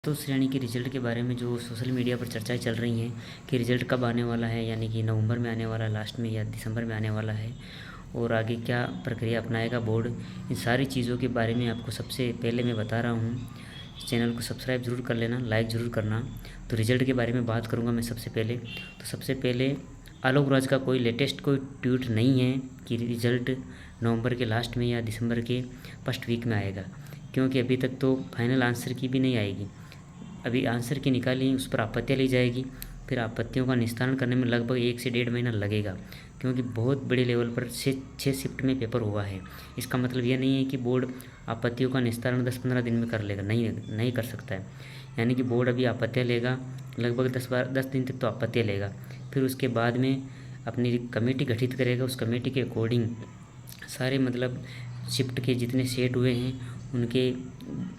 तो श्रेणी के रिज़ल्ट के बारे में जो सोशल मीडिया पर चर्चाएं चल रही हैं कि रिज़ल्ट कब आने वाला है, यानी कि नवंबर में आने वाला है लास्ट में या दिसंबर में आने वाला है और आगे क्या प्रक्रिया अपनाएगा बोर्ड, इन सारी चीज़ों के बारे में आपको सबसे पहले मैं बता रहा हूँ। चैनल को सब्सक्राइब ज़रूर कर लेना, लाइक ज़रूर करना। तो रिज़ल्ट के बारे में बात करूँगा मैं सबसे पहले। तो सबसे पहले आलोक राज का कोई लेटेस्ट कोई ट्वीट नहीं है कि रिज़ल्ट नवंबर के लास्ट में या दिसंबर के फर्स्ट वीक में आएगा, क्योंकि अभी तक तो फाइनल आंसर की भी नहीं आएगी। अभी आंसर की निकाली, उस पर आपत्तियाँ ली जाएगी, फिर आपत्तियों का निस्तारण करने में लगभग 1 से 1.5 महीना लगेगा, क्योंकि बहुत बड़े लेवल पर 6 शिफ्ट में पेपर हुआ है। इसका मतलब यह नहीं है कि बोर्ड आपत्तियों का निस्तारण 10-15 दिन में कर लेगा, नहीं कर सकता है। यानी कि बोर्ड अभी आपत्तियाँ लेगा, लगभग 10 दिन तक तो आपत्तियाँ लेगा। फिर उसके बाद में अपनी कमेटी गठित करेगा, उस कमेटी के अकॉर्डिंग सारे शिफ्ट के जितने सेट हुए हैं उनके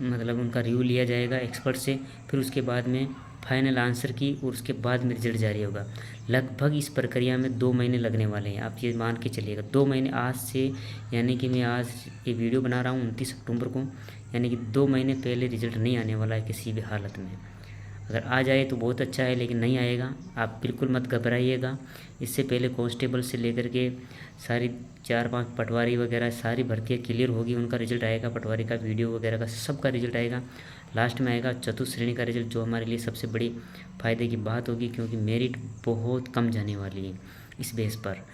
उनका रिव्यू लिया जाएगा एक्सपर्ट से। फिर उसके बाद में फाइनल आंसर की और उसके बाद में रिजल्ट जारी होगा। लगभग इस प्रक्रिया में 2 महीने लगने वाले हैं, आप ये मान के चलिएगा 2 महीने आज से। यानी कि मैं आज ये वीडियो बना रहा हूँ 29 अक्टूबर को, यानी कि 2 महीने पहले रिजल्ट नहीं आने वाला है किसी भी हालत में। अगर आ जाए तो बहुत अच्छा है, लेकिन नहीं आएगा आप बिल्कुल मत घबराइएगा। इससे पहले कांस्टेबल से लेकर के सारी 4-5 पटवारी वगैरह सारी भर्तियाँ क्लियर होगी, उनका रिजल्ट आएगा, पटवारी का वीडियो वगैरह का सबका रिजल्ट आएगा। लास्ट में आएगा चतुर्थ श्रेणी का रिजल्ट, जो हमारे लिए सबसे बड़ी फ़ायदे की बात होगी, क्योंकि मेरिट बहुत कम जाने वाली है इस बेस पर।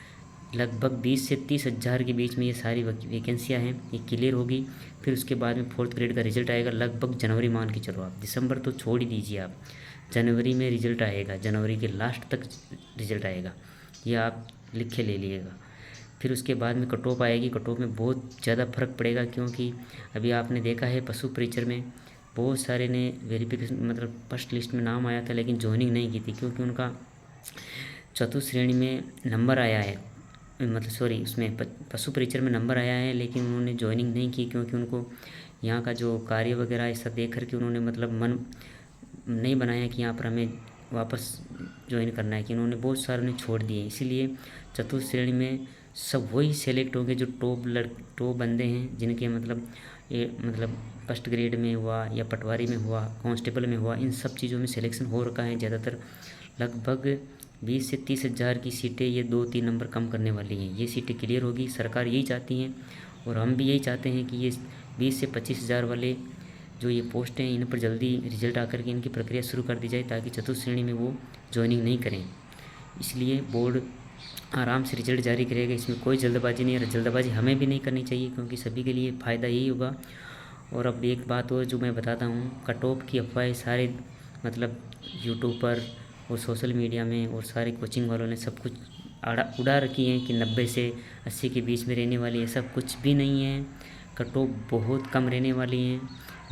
लगभग 20 से 30 हज़ार के बीच में ये सारी वैकेंसियाँ हैं, ये क्लियर होगी। फिर उसके बाद में 4th ग्रेड का रिजल्ट आएगा लगभग जनवरी, मान के चलो आप, दिसंबर तो छोड़ ही दीजिए आप, जनवरी में रिजल्ट आएगा, जनवरी के लास्ट तक रिजल्ट आएगा, यह आप लिख के ले लीजिएगा। फिर उसके बाद में कट ऑफ आएगी, कट ऑफ में बहुत ज़्यादा फर्क पड़ेगा, क्योंकि अभी आपने देखा है पशु परीक्षर में बहुत सारे ने वेरिफिकेशन फर्स्ट लिस्ट में नाम आया था, लेकिन ज्वाइनिंग नहीं की थी, क्योंकि उनका चतुर्थ श्रेणी में नंबर आया है, उसमें पशु परीक्षर में नंबर आया है, लेकिन उन्होंने ज्वाइनिंग नहीं की, क्योंकि उनको यहाँ का जो कार्य वगैरह ऐसा देख कर के उन्होंने मन नहीं बनाया कि यहाँ पर हमें वापस ज्वाइन करना है, कि उन्होंने बहुत सारे ने छोड़ दिए। इसीलिए चतुर्थ श्रेणी में सब वही सेलेक्ट होंगे जो टॉप बंदे हैं, जिनके फर्स्ट ग्रेड में हुआ या पटवारी में हुआ, कांस्टेबल में हुआ, इन सब चीज़ों में सिलेक्शन हो रखा है ज़्यादातर। लगभग 20 से 30 हज़ार की सीटें ये 2-3 नंबर कम करने वाली हैं, ये सीटें क्लियर होगी, सरकार यही चाहती हैं और हम भी यही चाहते हैं कि ये 20 से 25 हज़ार वाले जो ये पोस्ट हैं इन पर जल्दी रिजल्ट आकर के इनकी प्रक्रिया शुरू कर दी जाए, ताकि चतुर्थ श्रेणी में वो ज्वाइनिंग नहीं करें। इसलिए बोर्ड आराम से रिजल्ट जारी करेगा, इसमें कोई जल्दबाजी नहीं है, जल्दबाजी हमें भी नहीं करनी चाहिए, क्योंकि सभी के लिए फ़ायदा यही होगा। और अब एक बात और जो मैं बताता हूँ, कट ऑफ की अफवाहें सारे यूट्यूब पर और सोशल मीडिया में और सारे कोचिंग वालों ने सब कुछ उड़ा रखी है कि 90 से 80 के बीच में रहने वाली है, सब कुछ भी नहीं है। कट ऑफ बहुत कम रहने वाली है।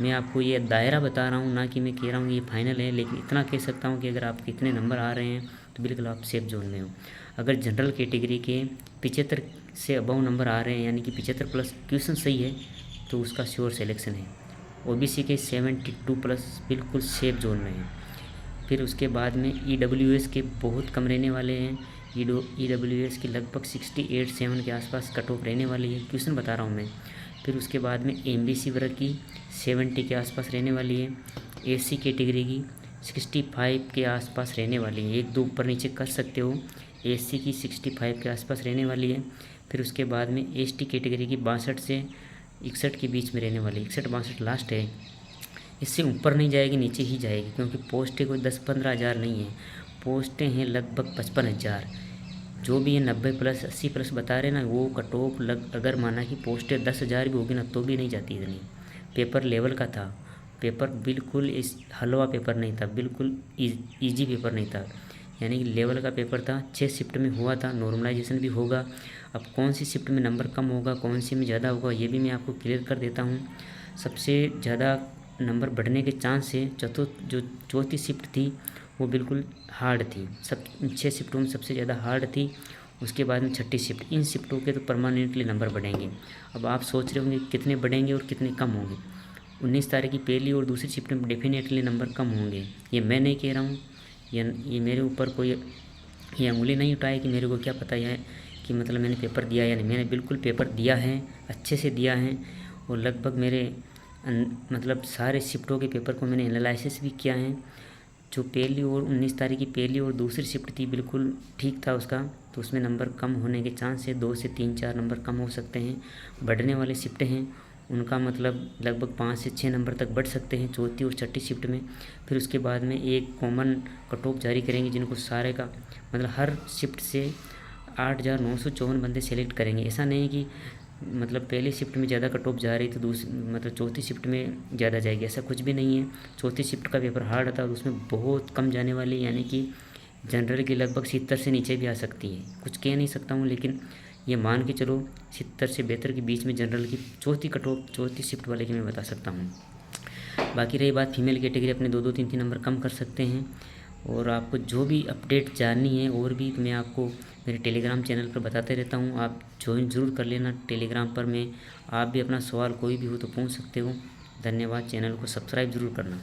मैं आपको ये दायरा बता रहा हूँ, ना कि मैं कह रहा हूँ ये फाइनल है, लेकिन इतना कह सकता हूँ कि अगर आपके इतने नंबर आ रहे हैं तो बिल्कुल आप सेफ जोन में हो। अगर जनरल कैटेगरी के 75 से अबव नंबर आ रहे हैं, यानी कि 75 प्लस क्वेश्चन सही है, तो उसका श्योर सिलेक्शन है। ओबीसी के 72 प्लस बिल्कुल सेफ जोन में है। फिर उसके बाद में ईडब्ल्यूएस के बहुत कम रहने वाले हैं, ईडब्ल्यूएस की लगभग 68-7 के आसपास कट ऑफ रहने वाली है, क्वेश्चन बता रहा हूँ मैं। फिर उसके बाद में एमबीसी वर्ग की 70 के आसपास रहने वाली है, एससी कैटेगरी की 65 के आसपास रहने वाली है, 1-2 ऊपर नीचे कर सकते हो। एससी की 65 के आसपास रहने वाली है। फिर उसके बाद में एसटी कैटेगरी की 62 से 61 के बीच में रहने वाली, 61-62 लास्ट है, इससे ऊपर नहीं जाएगी, नीचे ही जाएगी, क्योंकि पोस्टें कोई 10-15 हज़ार नहीं है, पोस्टें हैं लगभग 55 हज़ार। जो भी ये 90 प्लस 80 प्लस बता रहे ना, वो कट ऑफ अगर माना कि पोस्टें 10 हज़ार भी होगी ना, तो भी नहीं जाती इतनी। पेपर लेवल का था, पेपर बिल्कुल इस हलवा पेपर नहीं था, बिल्कुल ईजी पेपर नहीं था, यानी कि लेवल का पेपर था। 6 शिफ्ट में हुआ था, नॉर्मलाइजेशन भी होगा। अब कौन सी शिफ्ट में नंबर कम होगा, कौन सी में ज़्यादा होगा, ये भी मैं आपको क्लियर कर देता हूँ। सबसे ज़्यादा नंबर बढ़ने के चांस है जो चौथी शिफ्ट थी, वो बिल्कुल हार्ड थी, सब 6 शिफ्टों में सबसे ज़्यादा हार्ड थी। उसके बाद में छठी शिफ्ट, इन शिफ्टों के तो परमानेंटली नंबर बढ़ेंगे। अब आप सोच रहे होंगे कितने बढ़ेंगे और कितने कम होंगे। 19 तारीख की पहली और दूसरी शिफ्ट में डेफिनेटली नंबर कम होंगे, ये मैं नहीं कह रहा हूँ, ये मेरे ऊपर कोई ये उंगली नहीं उठाए कि मेरे को क्या पता है कि मैंने पेपर दिया या नहीं। मैंने बिल्कुल पेपर दिया है, अच्छे से दिया है, और लगभग मेरे मतलब सारे शिफ्टों के पेपर को मैंने एनालिसिस भी किया है। जो पहली और 19 तारीख की पहली और दूसरी शिफ्ट थी बिल्कुल ठीक था उसका, तो उसमें नंबर कम होने के चांस है, 2 से 3-4 नंबर कम हो सकते हैं। बढ़ने वाले शिफ्टें हैं उनका मतलब लगभग 5 से 6 नंबर तक बढ़ सकते हैं चौथी और छठी शिफ्ट में। फिर उसके बाद में एक कॉमन कट ऑफ जारी करेंगे जिनको सारे का मतलब हर शिफ्ट से 8,954 बंदे सेलेक्ट करेंगे। ऐसा नहीं है कि मतलब पहली शिफ्ट में ज़्यादा कट ऑफ जा रही तो दूसरी मतलब चौथी शिफ्ट में ज़्यादा जाएगी, ऐसा कुछ भी नहीं है। चौथी शिफ्ट का पेपर हार्ड था और उसमें बहुत कम जाने वाली, यानी कि जनरल की लगभग 70 से नीचे भी आ सकती है। कुछ कह नहीं सकता हूँ, लेकिन ये मान के चलो 70 से 72 के बीच में जनरल की चौथी कट ऑफ चौथी शिफ्ट वाले की मैं बता सकता हूँ। बाकी रही बात फीमेल कैटेगरी, अपने 2-2 3-3 नंबर कम कर सकते हैं। और आपको जो भी अपडेट जाननी है और भी, तो मैं आपको मेरे टेलीग्राम चैनल पर बताते रहता हूँ, आप ज्वाइन ज़रूर कर लेना टेलीग्राम पर। मैं आप भी अपना सवाल कोई भी हो तो पूछ सकते हो। धन्यवाद। चैनल को सब्सक्राइब ज़रूर करना।